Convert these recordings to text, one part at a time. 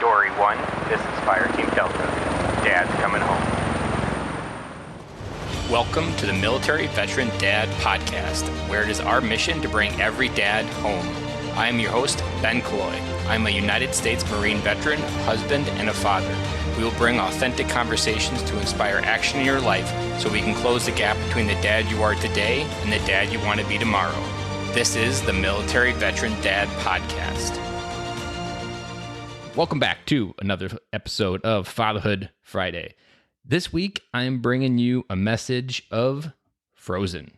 Story 1, this is Fireteam Delta. Dad's coming home. Welcome to the Military Veteran Dad Podcast, where it is our mission to bring every dad home. I am your host, Ben Killoy. I'm a United States Marine veteran, husband, and a father. We will bring authentic conversations to inspire action in your life so we can close the gap between the dad you are today and the dad you want to be tomorrow. This is the Military Veteran Dad Podcast. Welcome back to another episode of Fatherhood Friday. This week, I am bringing you a message of Frozen.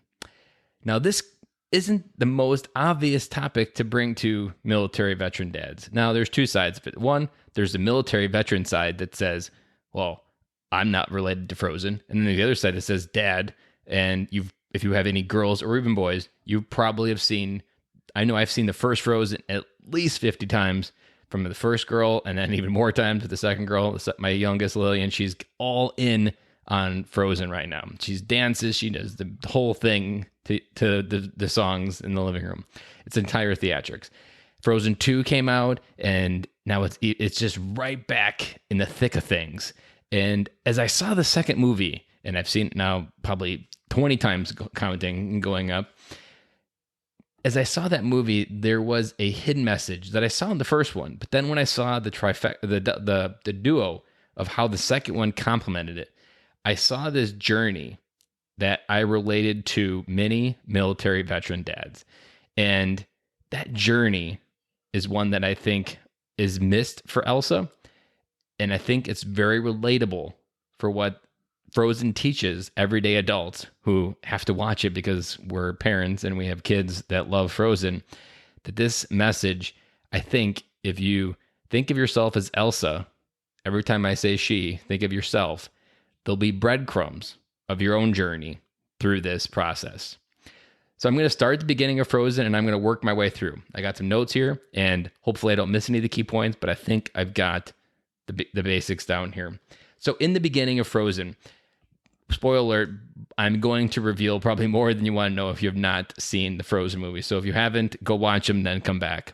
Now, this isn't the most obvious topic to bring to military veteran dads. Now, there's two sides of it. One, there's the military veteran side that says, well, I'm not related to Frozen. And then the other side that says, Dad, and if you have any girls or even boys, you probably have seen, I know I've seen the first Frozen at least 50 times, from the first girl, and then even more times with the second girl, my youngest, Lillian. She's all in on Frozen right now. She dances, she does the whole thing to the songs in the living room. It's entire theatrics. Frozen 2 came out, and now it's just right back in the thick of things. And as I saw the second movie, and I've seen it now probably 20 times counting and going up, as I saw that movie, there was a hidden message that I saw in the first one. But then when I saw the the duo of how the second one complemented it, I saw this journey that I related to many military veteran dads. And that journey is one that I think is missed for Elsa. And I think it's very relatable for what Frozen teaches everyday adults who have to watch it because we're parents and we have kids that love Frozen, that this message, I think if you think of yourself as Elsa, every time I say she, think of yourself, there'll be breadcrumbs of your own journey through this process. So I'm going to start at the beginning of Frozen and I'm going to work my way through. I got some notes here and hopefully I don't miss any of the key points, but I think I've got the basics down here. So in the beginning of Frozen, spoiler alert, I'm going to reveal probably more than you want to know if you have not seen the Frozen movie. So if you haven't, go watch them, then come back.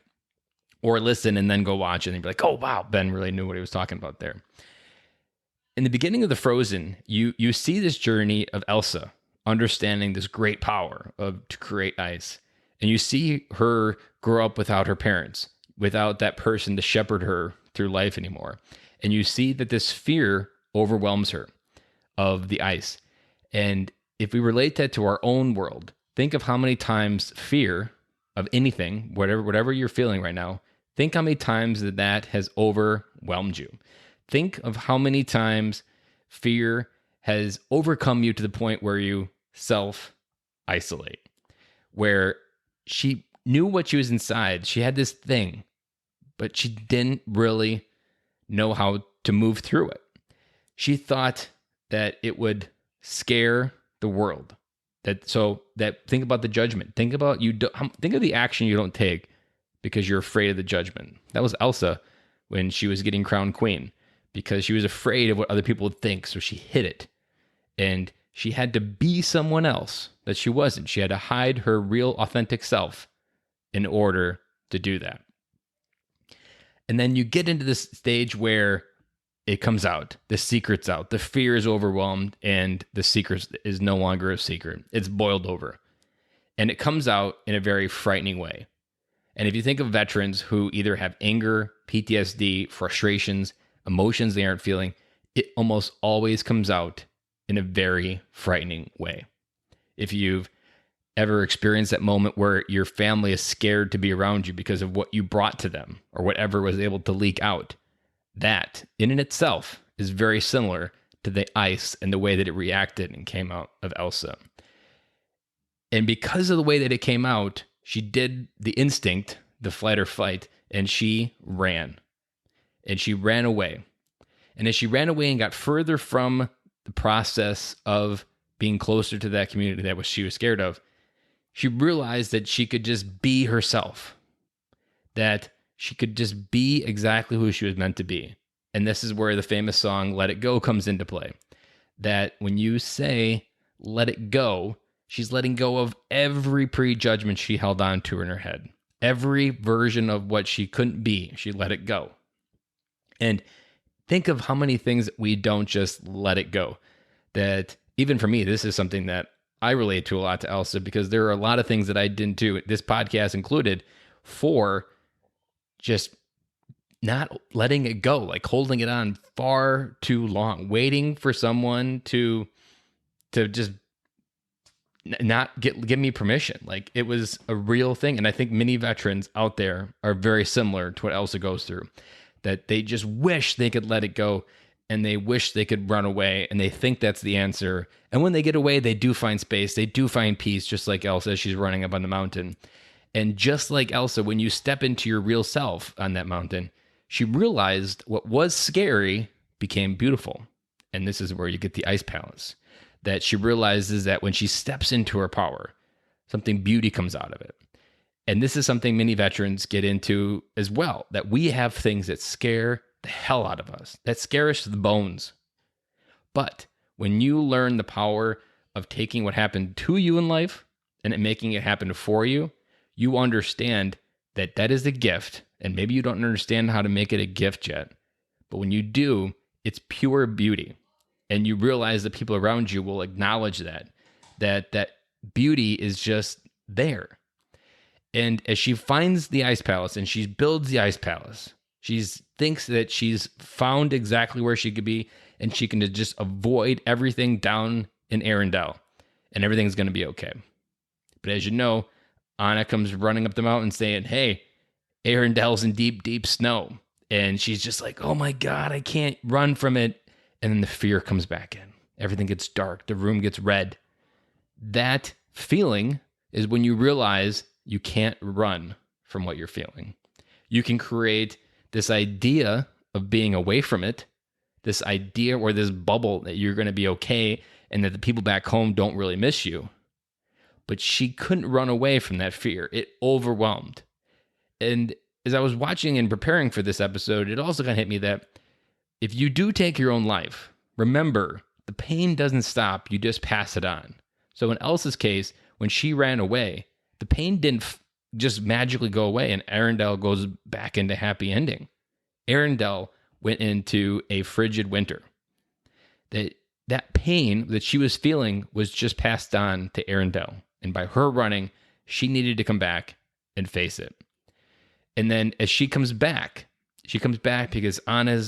Or listen and then go watch it and be like, oh, wow, Ben really knew what he was talking about there. In the beginning of the Frozen, you see this journey of Elsa understanding this great power to create ice. And you see her grow up without her parents, without that person to shepherd her through life anymore. And you see that this fear overwhelms her of the ice. And if we relate that to our own world, think of how many times fear of anything, whatever you're feeling right now, think how many times that has overwhelmed you. Think of how many times fear has overcome you to the point where you self-isolate, where she knew what she was inside. She had this thing, but she didn't really know how to move through it. She thought that it would scare the world. Think about the judgment. Think of the action you don't take because you're afraid of the judgment. That was Elsa when she was getting crowned queen because she was afraid of what other people would think. So she hid it, and she had to be someone else that she wasn't. She had to hide her real, authentic self in order to do that. And then you get into this stage where it comes out, the secret's out, the fear is overwhelmed, and the secret is no longer a secret. It's boiled over. And it comes out in a very frightening way. And if you think of veterans who either have anger, PTSD, frustrations, emotions they aren't feeling, it almost always comes out in a very frightening way. If you've ever experienced that moment where your family is scared to be around you because of what you brought to them or whatever was able to leak out, that in and itself is very similar to the ice and the way that it reacted and came out of Elsa. And because of the way that it came out, she did the instinct, the flight or fight, and she ran. And she ran away. And as she ran away and got further from the process of being closer to that community that she was scared of, she realized that she could just be herself. That she could just be exactly who she was meant to be. And this is where the famous song, Let It Go, comes into play. That when you say, let it go, she's letting go of every prejudgment she held on to in her head. Every version of what she couldn't be, she let it go. And think of how many things we don't just let it go. That even for me, this is something that I relate to a lot to Elsa, because there are a lot of things that I didn't do, this podcast included, for just not letting it go, like holding it on far too long, waiting for someone to just not give me permission. Like, it was a real thing. And I think many veterans out there are very similar to what Elsa goes through, that they just wish they could let it go, and they wish they could run away, and they think that's the answer. And when they get away, they do find space, they do find peace, just like Elsa as she's running up on the mountain. And just like Elsa, when you step into your real self on that mountain, she realized what was scary became beautiful. And this is where you get the ice palace. That she realizes that when she steps into her power, something beauty comes out of it. And this is something many veterans get into as well, that we have things that scare the hell out of us, that scare us to the bones. But when you learn the power of taking what happened to you in life and making it happen for you, you understand that that is a gift. And maybe you don't understand how to make it a gift yet. But when you do, it's pure beauty. And you realize that people around you will acknowledge that beauty is just there. And as she finds the ice palace and she builds the ice palace, she thinks that she's found exactly where she could be, and she can just avoid everything down in Arendelle, and everything's going to be okay. But as you know, Anna comes running up the mountain saying, hey, Arendelle's in deep, deep snow. And she's just like, oh my God, I can't run from it. And then the fear comes back in. Everything gets dark. The room gets red. That feeling is when you realize you can't run from what you're feeling. You can create this idea of being away from it, this idea or this bubble that you're going to be okay and that the people back home don't really miss you. But she couldn't run away from that fear. It overwhelmed. And as I was watching and preparing for this episode, it also kind of hit me that if you do take your own life, remember, the pain doesn't stop, you just pass it on. So in Elsa's case, when she ran away, the pain didn't just magically go away and Arendelle goes back into happy ending. Arendelle went into a frigid winter. That pain that she was feeling was just passed on to Arendelle. And by her running, she needed to come back and face it. And then as she comes back because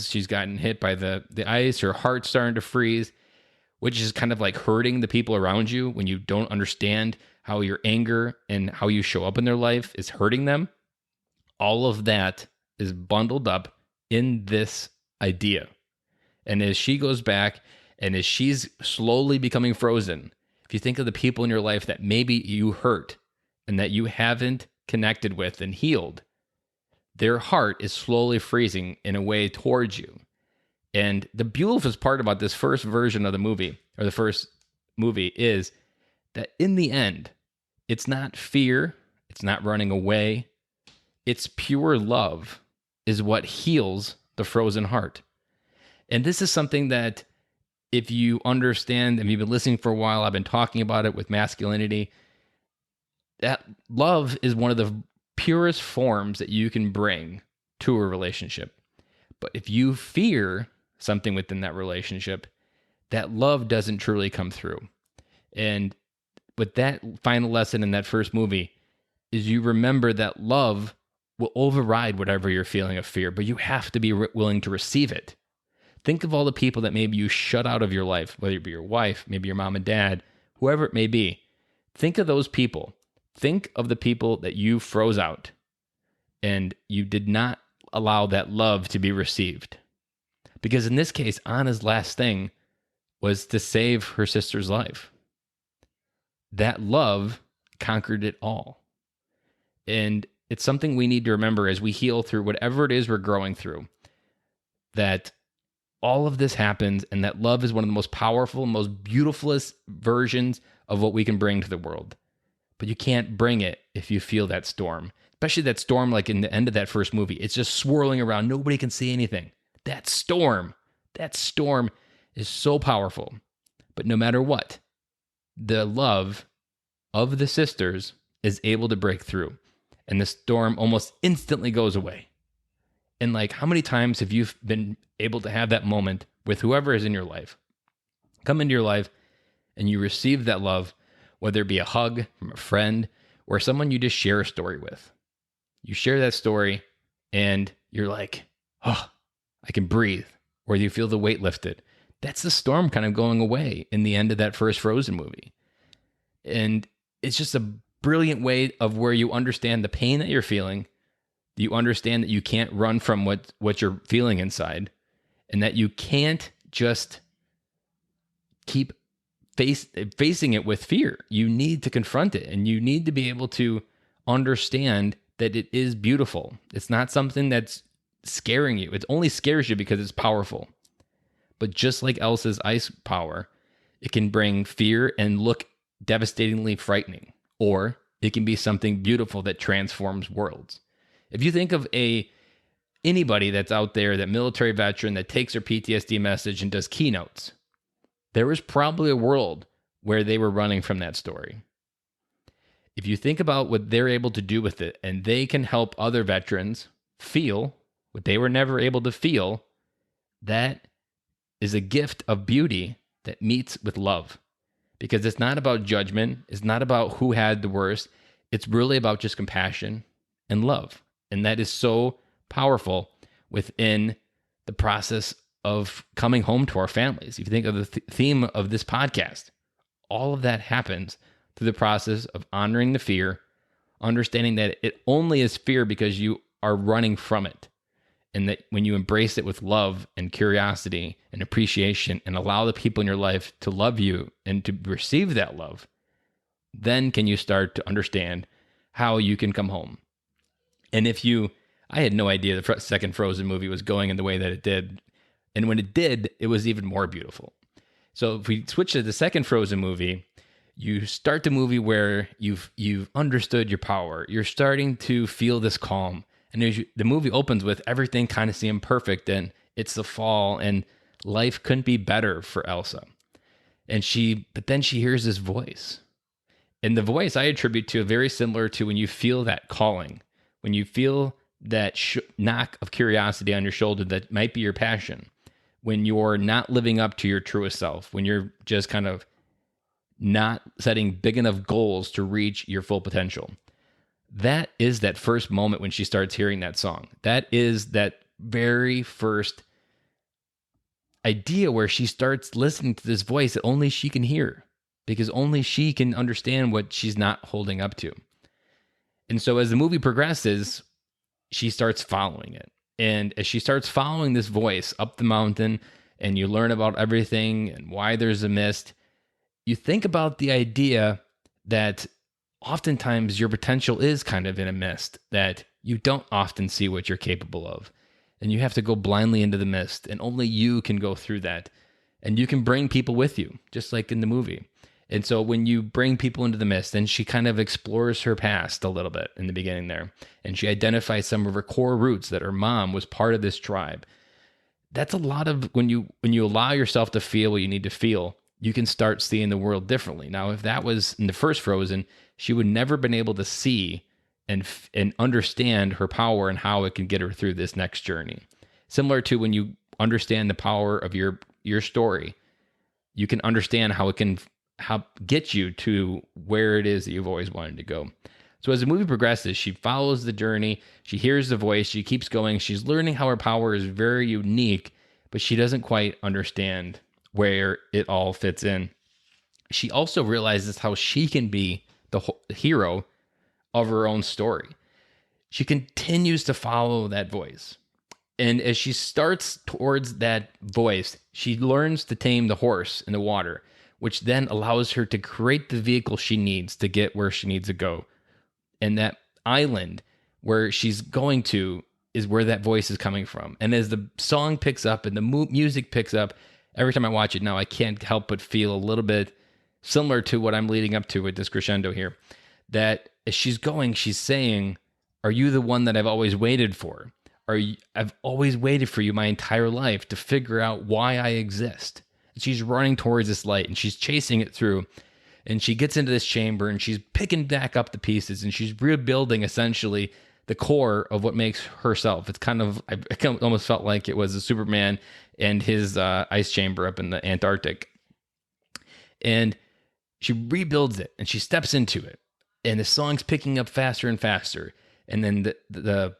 she's gotten hit by the ice, her heart's starting to freeze, which is kind of like hurting the people around you when you don't understand how your anger and how you show up in their life is hurting them. All of that is bundled up in this idea. And as she goes back and as she's slowly becoming frozen, if you think of the people in your life that maybe you hurt and that you haven't connected with and healed, their heart is slowly freezing in a way towards you. And the beautiful part about this first version of the movie, or the first movie, is that in the end, it's not fear, it's not running away, it's pure love is what heals the frozen heart. And this is something that if you understand, and you've been listening for a while, I've been talking about it with masculinity, that love is one of the purest forms that you can bring to a relationship. But if you fear something within that relationship, that love doesn't truly come through. And with that final lesson in that first movie is you remember that love will override whatever you're feeling of fear, but you have to be willing to receive it. Think of all the people that maybe you shut out of your life, whether it be your wife, maybe your mom and dad, whoever it may be. Think of those people. Think of the people that you froze out and you did not allow that love to be received. Because in this case, Anna's last thing was to save her sister's life. That love conquered it all. And it's something we need to remember as we heal through whatever it is we're growing through, that all of this happens and that love is one of the most powerful, most beautifulest versions of what we can bring to the world. But you can't bring it if you feel that storm, especially that storm like in the end of that first movie. It's just swirling around. Nobody can see anything. That storm is so powerful. But no matter what, the love of the sisters is able to break through. And the storm almost instantly goes away. And like, how many times have you been able to have that moment with whoever is in your life, come into your life, and you receive that love, whether it be a hug from a friend or someone you just share a story with. You share that story and you're like, oh, I can breathe, or you feel the weight lifted. That's the storm kind of going away in the end of that first Frozen movie. And it's just a brilliant way of where you understand the pain that you're feeling. You understand that you can't run from what you're feeling inside, and that you can't just keep facing it with fear. You need to confront it, and you need to be able to understand that it is beautiful. It's not something that's scaring you. It only scares you because it's powerful. But just like Elsa's ice power, it can bring fear and look devastatingly frightening, or it can be something beautiful that transforms worlds. If you think of anybody that's out there, that military veteran that takes their PTSD message and does keynotes, there was probably a world where they were running from that story. If you think about what they're able to do with it, and they can help other veterans feel what they were never able to feel, that is a gift of beauty that meets with love. Because it's not about judgment. It's not about who had the worst. It's really about just compassion and love. And that is so powerful within the process of coming home to our families. If you think of the theme of this podcast, all of that happens through the process of honoring the fear, understanding that it only is fear because you are running from it. And that when you embrace it with love and curiosity and appreciation and allow the people in your life to love you and to receive that love, then can you start to understand how you can come home. And I had no idea the second Frozen movie was going in the way that it did. And when it did, it was even more beautiful. So if we switch to the second Frozen movie, you start the movie where you've understood your power. You're starting to feel this calm. And the movie opens with everything kind of seeming perfect, and it's the fall, and life couldn't be better for Elsa. But then she hears this voice. And the voice I attribute to very similar to when you feel that calling, when you feel that knock of curiosity on your shoulder that might be your passion, when you're not living up to your truest self, when you're just kind of not setting big enough goals to reach your full potential. That is that first moment when she starts hearing that song. That is that very first idea where she starts listening to this voice that only she can hear, because only she can understand what she's not holding up to. And so as the movie progresses, she starts following it. And as she starts following this voice up the mountain, and you learn about everything and why there's a mist, you think about the idea that oftentimes your potential is kind of in a mist, that you don't often see what you're capable of. And you have to go blindly into the mist, and only you can go through that. And you can bring people with you, just like in the movie. And so when you bring people into the mist, then she kind of explores her past a little bit in the beginning there. And she identifies some of her core roots, that her mom was part of this tribe. That's a lot of when you allow yourself to feel what you need to feel, you can start seeing the world differently. Now, if that was in the first Frozen, she would never been able to see and understand her power and how it can get her through this next journey. Similar to when you understand the power of your story, you can understand how it can get you to where it is that you've always wanted to go. So as the movie progresses, she follows the journey, she hears the voice, she keeps going, she's learning how her power is very unique, but she doesn't quite understand where it all fits in. She also realizes how she can be the hero of her own story. She continues to follow that voice. And as she starts towards that voice, she learns to tame the horse in the water, which then allows her to create the vehicle she needs to get where she needs to go. And that island where she's going to is where that voice is coming from. And as the song picks up and the music picks up, every time I watch it now, I can't help but feel a little bit similar to what I'm leading up to with this crescendo here. That as she's going, she's saying, "Are you the one that I've always waited for? I've always waited for you my entire life to figure out why I exist." And she's running towards this light and she's chasing it through. And she gets into this chamber and she's picking back up the pieces and she's rebuilding essentially the core of what makes herself. It's kind of, I almost felt like it was a Superman and his ice chamber up in the Antarctic. And she rebuilds it and she steps into it. And the song's picking up faster and faster. And then the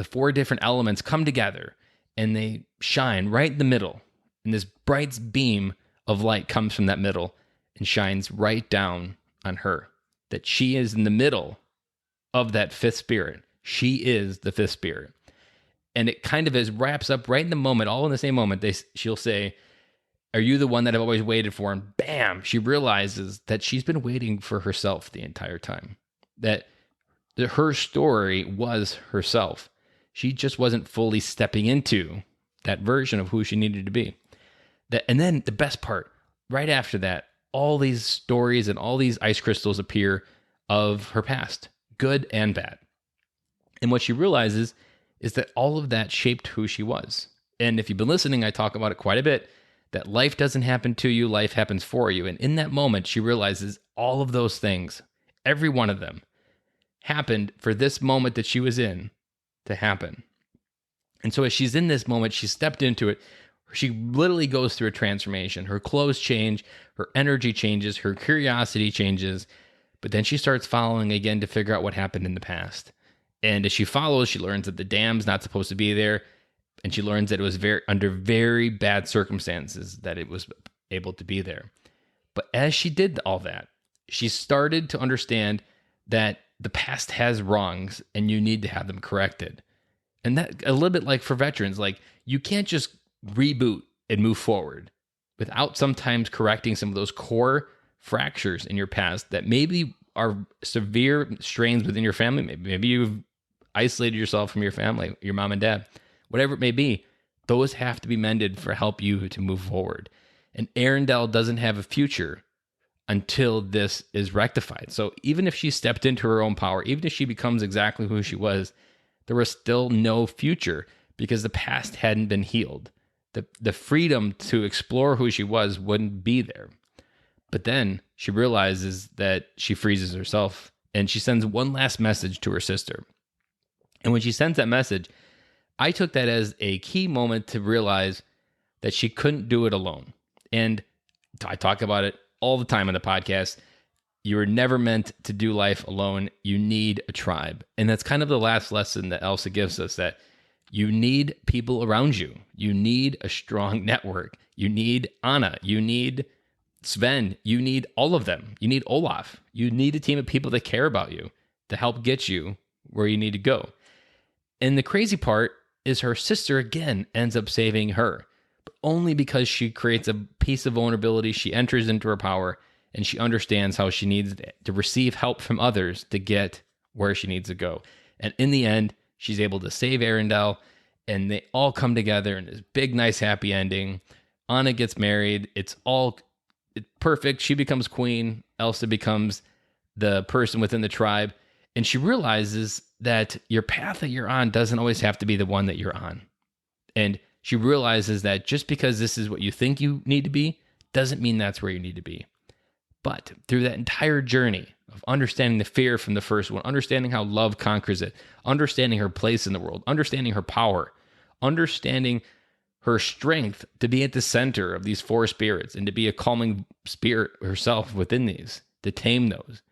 four different elements come together and they shine right in the middle. And this bright beam of light comes from that middle and shines right down on her. That she is in the middle of that fifth spirit. She is the fifth spirit. And it kind of wraps up right in the moment, all in the same moment. She'll say, "Are you the one that I've always waited for?" And bam, she realizes that she's been waiting for herself the entire time. That her story was herself. She just wasn't fully stepping into that version of who she needed to be. And then the best part, right after that, all these stories and all these ice crystals appear of her past, good and bad. And what she realizes is that all of that shaped who she was. And if you've been listening, I talk about it quite a bit, that life doesn't happen to you, life happens for you. And in that moment, she realizes all of those things, every one of them, happened for this moment that she was in to happen. And so as she's in this moment, she stepped into it. She literally goes through a transformation. Her clothes change, her energy changes, her curiosity changes, but then she starts following again to figure out what happened in the past. And as she follows, she learns that the dam's not supposed to be there, and she learns that it was under very bad circumstances that it was able to be there. But as she did all that, she started to understand that the past has wrongs and you need to have them corrected. And that a little bit like for veterans, like you can't just reboot and move forward without sometimes correcting some of those core fractures in your past that maybe are severe strains within your family. Maybe you've isolated yourself from your family, your mom and dad, whatever it may be. Those have to be mended for help you to move forward. And Arendelle doesn't have a future until this is rectified. So even if she stepped into her own power, even if she becomes exactly who she was, there was still no future because the past hadn't been healed. The freedom to explore who she was wouldn't be there. But then she realizes that she freezes herself and she sends one last message to her sister. And when she sends that message, I took that as a key moment to realize that she couldn't do it alone. And I talk about it all the time on the podcast. You were never meant to do life alone. You need a tribe. And that's kind of the last lesson that Elsa gives us, that you need people around you. You need a strong network. You need Anna. You need Sven. You need all of them. You need Olaf. You need a team of people that care about you to help get you where you need to go. And the crazy part is her sister, again, ends up saving her, but only because she creates a piece of vulnerability. She enters into her power and she understands how she needs to receive help from others to get where she needs to go. And in the end, she's able to save Arendelle, and they all come together in this big, nice, happy ending. Anna gets married. It's perfect. She becomes queen. Elsa becomes the person within the tribe. And she realizes that your path that you're on doesn't always have to be the one that you're on. And she realizes that just because this is what you think you need to be, doesn't mean that's where you need to be. But through that entire journey of understanding the fear from the first one, understanding how love conquers it, understanding her place in the world, understanding her power, understanding her strength to be at the center of these four spirits and to be a calming spirit herself within these, to tame those.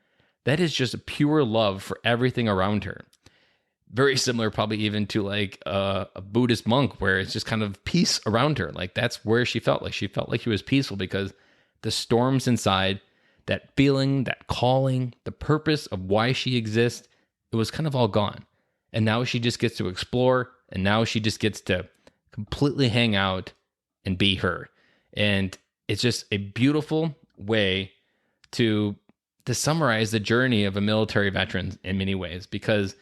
That is just a pure love for everything around her. Very similar probably even to like a Buddhist monk, where it's just kind of peace around her. Like that's where she felt like she was peaceful, because the storms inside, that feeling, that calling, the purpose of why she exists, it was kind of all gone. And now she just gets to explore, and now she just gets to completely hang out and be her. And it's just a beautiful way to summarize the journey of a military veteran in many ways, because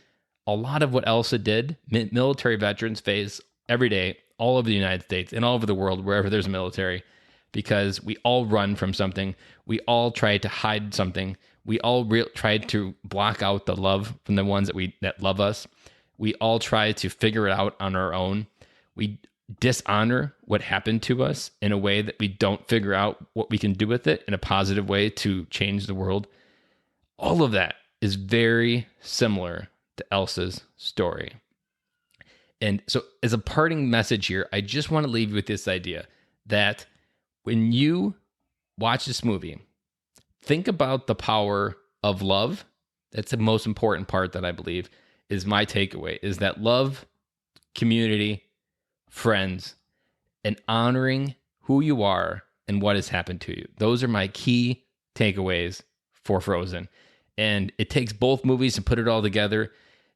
a lot of what Elsa did, military veterans face every day, all over the United States and all over the world, wherever there's a military, because we all run from something. We all try to hide something. We all try to block out the love from the ones that love us. We all try to figure it out on our own. We dishonor what happened to us in a way that we don't figure out what we can do with it in a positive way to change the world. All of that is very similar to Elsa's story. And so, as a parting message here, I just want to leave you with this idea that when you watch this movie, think about the power of love. That's the most important part that I believe is my takeaway, is that love, community, friends, and honoring who you are and what has happened to you. Those are my key takeaways for Frozen. And it takes both movies to put it all together.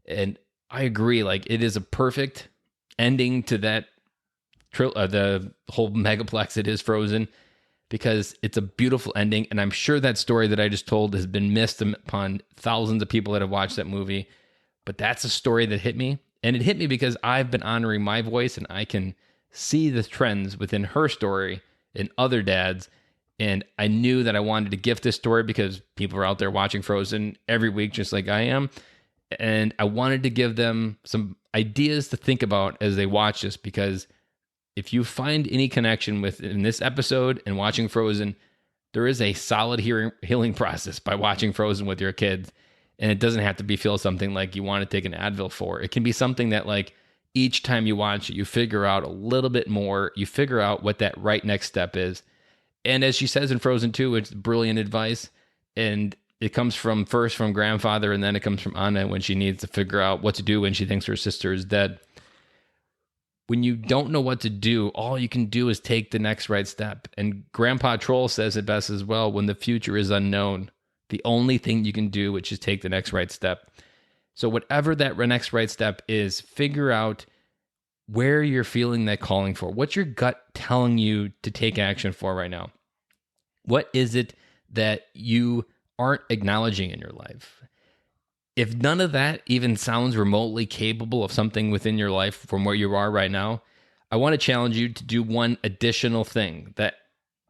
And I agree, like, it is a perfect ending to that the whole megaplex it is Frozen, because it's a beautiful ending. And I'm sure that story that I just told has been missed upon thousands of people that have watched that movie. But that's a story that hit me. And it hit me because I've been honoring my voice, and I can see the trends within her story and other dads. And I knew that I wanted to gift this story because people are out there watching Frozen every week, just like I am. And I wanted to give them some ideas to think about as they watch this, because if you find any connection with in this episode and watching Frozen, there is a solid healing process by watching Frozen with your kids. And it doesn't have to feel something like you want to take an Advil for. It can be something that, like, each time you watch it, you figure out a little bit more. You figure out what that right next step is. And as she says in Frozen 2, it's brilliant advice. And it comes from grandfather, and then it comes from Anna when she needs to figure out what to do when she thinks her sister is dead. When you don't know what to do, all you can do is take the next right step. And Grandpa Troll says it best as well: when the future is unknown, the only thing you can do, which is take the next right step. So whatever that next right step is, figure out where you're feeling that calling for. What's your gut telling you to take action for right now? What is it that you aren't acknowledging in your life? If none of that even sounds remotely capable of something within your life from where you are right now, I want to challenge you to do one additional thing that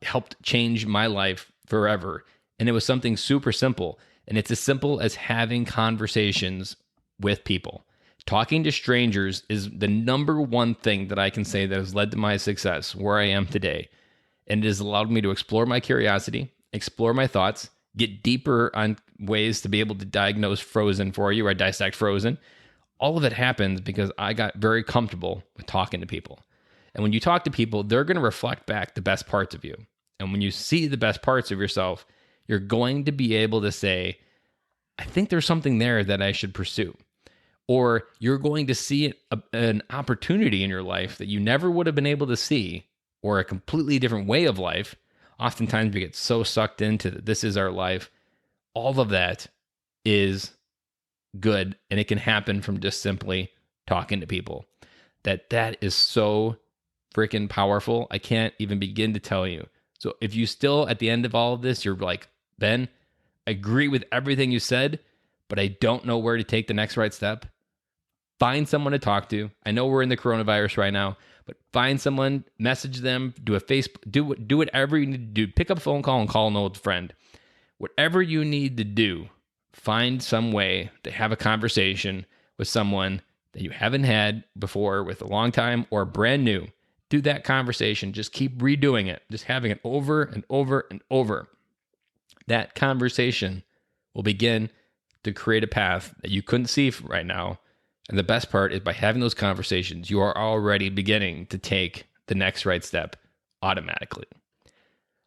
helped change my life forever. And it was something super simple. And it's as simple as having conversations with people. Talking to strangers is the number one thing that I can say that has led to my success where I am today. And it has allowed me to explore my curiosity, explore my thoughts, get deeper on ways to be able to diagnose Frozen for you or dissect Frozen. All of it happens because I got very comfortable with talking to people. And when you talk to people, they're going to reflect back the best parts of you. And when you see the best parts of yourself, you're going to be able to say, I think there's something there that I should pursue. Or you're going to see an opportunity in your life that you never would have been able to see, or a completely different way of life. Oftentimes we get so sucked into this is our life. All of that is good, and it can happen from just simply talking to people. That is so freaking powerful. I can't even begin to tell you. So if you still, at the end of all of this, you're like, Ben, I agree with everything you said, but I don't know where to take the next right step, find someone to talk to. I know we're in the coronavirus right now, but find someone, message them, do a Facebook, do whatever you need to do. Pick up a phone call and call an old friend. Whatever you need to do, find some way to have a conversation with someone that you haven't had before with a long time or brand new. Do that conversation. Just keep redoing it. Just having it over and over and over. That conversation will begin to create a path that you couldn't see right now. And the best part is by having those conversations, you are already beginning to take the next right step automatically.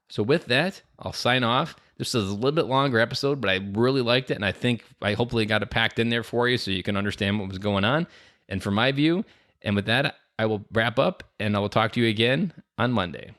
So with that, I'll sign off. This is a little bit longer episode, but I really liked it. And I think I hopefully got it packed in there for you so you can understand what was going on. And from my view, and with that, I will wrap up and I will talk to you again on Monday.